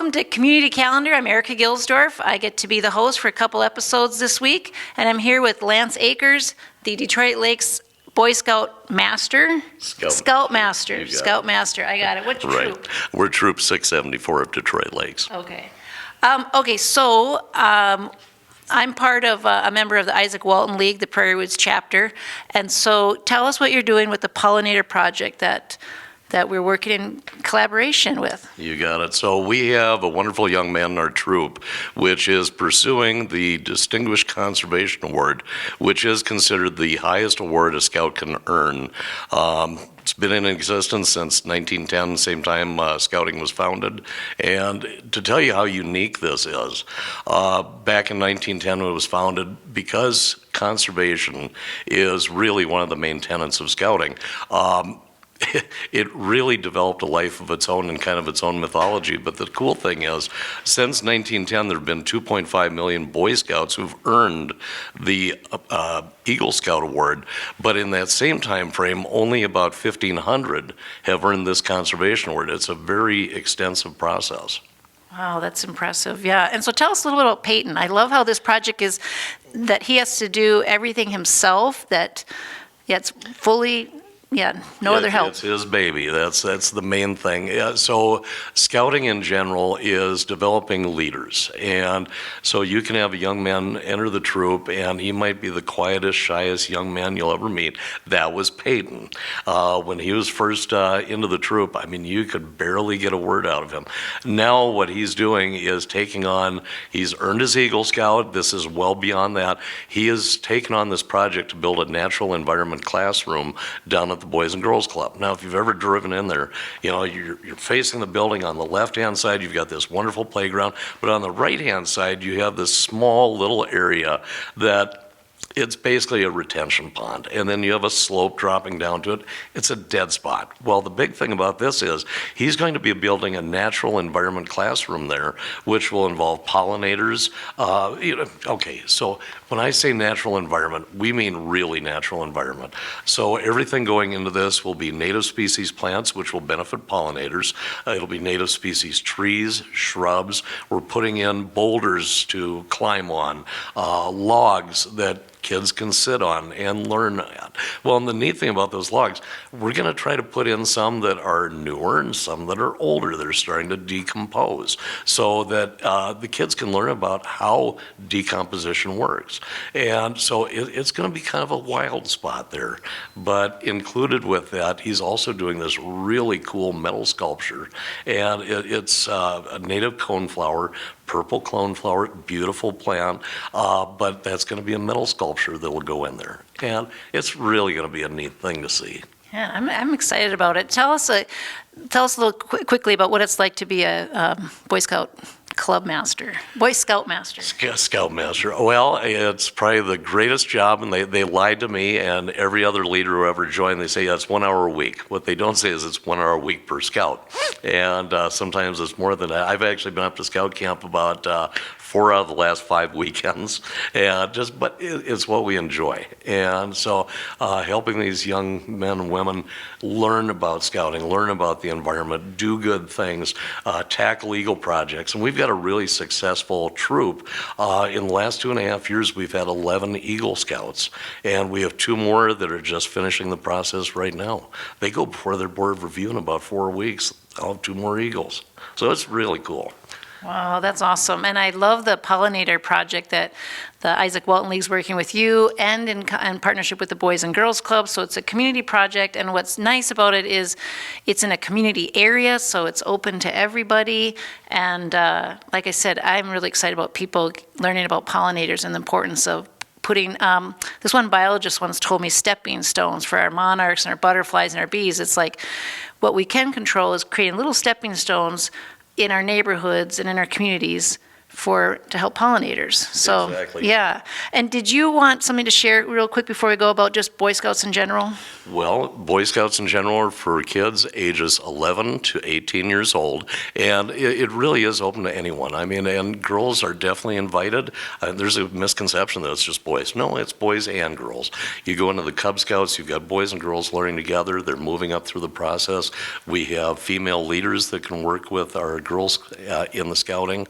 welcome to Community Calendar. I'm Erica Gilsdorf. I get to be the host for a couple episodes this week, and I'm here with Lance Akers, the Detroit Lakes Boy Scout Master. Scout Master. Scout Master. I got it. What troop? Right. We're Troop 674 of Detroit Lakes. Okay. So I'm part of a member of the Isaac Walton League, the Prairie Woods chapter, and so tell us what you're doing with the Pollinator Project that we're working in collaboration with. You got it. So we have a wonderful young man in our troop, which is pursuing the Distinguished Conservation Award, which is considered the highest award a scout can earn. It's been in existence since 1910, same time scouting was founded. And to tell you how unique this is, back in 1910 when it was founded, because conservation is really one of the main tenets of scouting, it really developed a life of its own and kind of its own mythology. But the cool thing is, since 1910, there have been 2.5 million Boy Scouts who've earned the Eagle Scout Award. But in that same time frame, only about 1,500 have earned this conservation award. It's a very extensive process. Wow, that's impressive. Yeah, and so tell us a little bit about Peyton. I love how this project is that he has to do everything himself, it's fully... no other help. It's his baby. That's the main thing. Yeah, so scouting in general is developing leaders. And so you can have a young man enter the troop, and he might be the quietest, shyest young man you'll ever meet. That was Peyton. When he was first into the troop, I mean, you could barely get a word out of him. Now what he's doing is he's earned his Eagle Scout. This is well beyond that. He has taken on this project to build a natural environment classroom down at the Boys and Girls Club. Now, if you've ever driven in there, you're facing the building. On the left-hand side, you've got this wonderful playground, but on the right-hand side, you have this small little area that it's basically a retention pond, and then you have a slope dropping down to it. It's a dead spot. Well, the big thing about this is he's going to be building a natural environment classroom there, which will involve pollinators. Okay, so when I say natural environment, we mean really natural environment. So everything going into this will be native species plants, which will benefit pollinators. It'll be native species trees, shrubs. We're putting in boulders to climb on, logs that kids can sit on and learn at. Well, and the neat thing about those logs, we're going to try to put in some that are newer and some that are older. They're starting to decompose so that the kids can learn about how decomposition works. And so it's going to be kind of a wild spot there. But included with that, he's also doing this really cool metal sculpture. And it's a native coneflower, purple coneflower, beautiful plant, but that's going to be a metal sculpture that will go in there. And it's really going to be a neat thing to see. Yeah, I'm excited about it. Tell us a little quickly about what it's like to be a Boy Scout Club Master, Boy Scout Master. Scout Master. Well, it's probably the greatest job, and they lied to me and every other leader who ever joined. They say, yeah, it's 1 hour a week. What they don't say is it's 1 hour a week per scout. And sometimes it's more than that. I've actually been up to scout camp about 4 out of the last 5 weekends, but it's what we enjoy. And so helping these young men and women learn about scouting, learn about the environment, do good things, tackle Eagle projects. And we've got a really successful troop. In the last 2.5 years, we've had 11 Eagle Scouts, and we have 2 more that are just finishing the process right now. They go before their board of review in about 4 weeks. I'll have 2 more Eagles. So it's really cool. Wow, that's awesome. And I love the Pollinator Project that the Isaac Walton League's working with you and in partnership with the Boys and Girls Club. So it's a community project. And what's nice about it is it's in a community area, so it's open to everybody. And like I said, I'm really excited about people learning about pollinators and the importance of putting, this one biologist once told me, stepping stones for our monarchs and our butterflies and our bees. It's like what we can control is creating little stepping stones in our neighborhoods and in our communities to help pollinators. So, Exactly. yeah. And did you want something to share real quick before we go about just Boy Scouts in general? Well, Boy Scouts in general are for kids ages 11 to 18 years old, and it really is open to anyone. I mean, and girls are definitely invited. There's a misconception that it's just boys. No, it's boys and girls. You go into the Cub Scouts, you've got boys and girls learning together. They're moving up through the process. We have female leaders that can work with our girls in the scouting.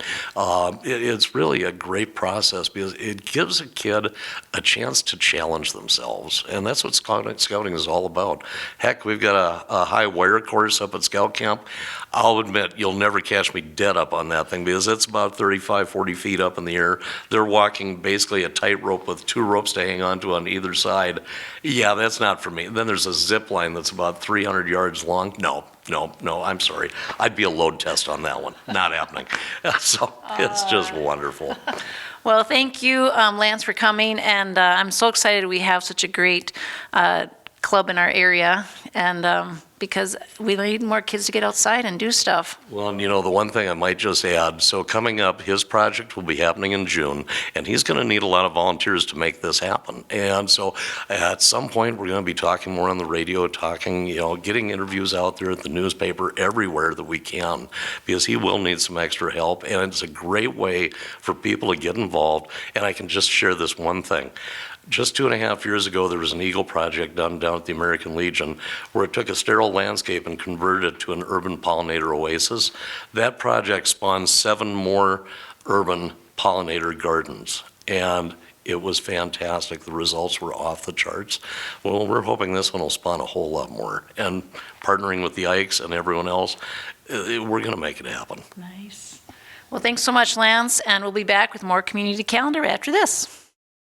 It's really a great process because it gives a kid a chance to challenge themselves, and that's what scouting is all about. Heck, we've got a high wire course up at Scout Camp. I'll admit, you'll never catch me dead up on that thing because it's about 35, 40 feet up in the air. They're walking basically a tightrope with 2 ropes to hang onto on either side. Yeah, that's not for me. Then there's a zip line that's about 300 yards long. No, I'm sorry. I'd be a load test on that one. Not happening. So it's just wonderful. Well, thank you, Lance, for coming, and I'm so excited we have such a great club in our area, and because we need more kids to get outside and do stuff. Well, and the one thing I might just add, so coming up, his project will be happening in June, and he's going to need a lot of volunteers to make this happen. And so at some point, we're going to be talking more on the radio, getting interviews out there at the newspaper, everywhere that we can, because he will need some extra help, and it's a great way for people to get involved. And I can just share this one thing. Just 2.5 years ago, there was an Eagle project done down at the American Legion where it took a sterile landscape and converted it to an urban pollinator oasis. That project spawned 7 more urban pollinator gardens, and it was fantastic. The results were off the charts. Well, we're hoping this one will spawn a whole lot more. And partnering with the Ikes and everyone else, we're going to make it happen. Nice. Well, thanks so much, Lance, and we'll be back with more community calendar after this.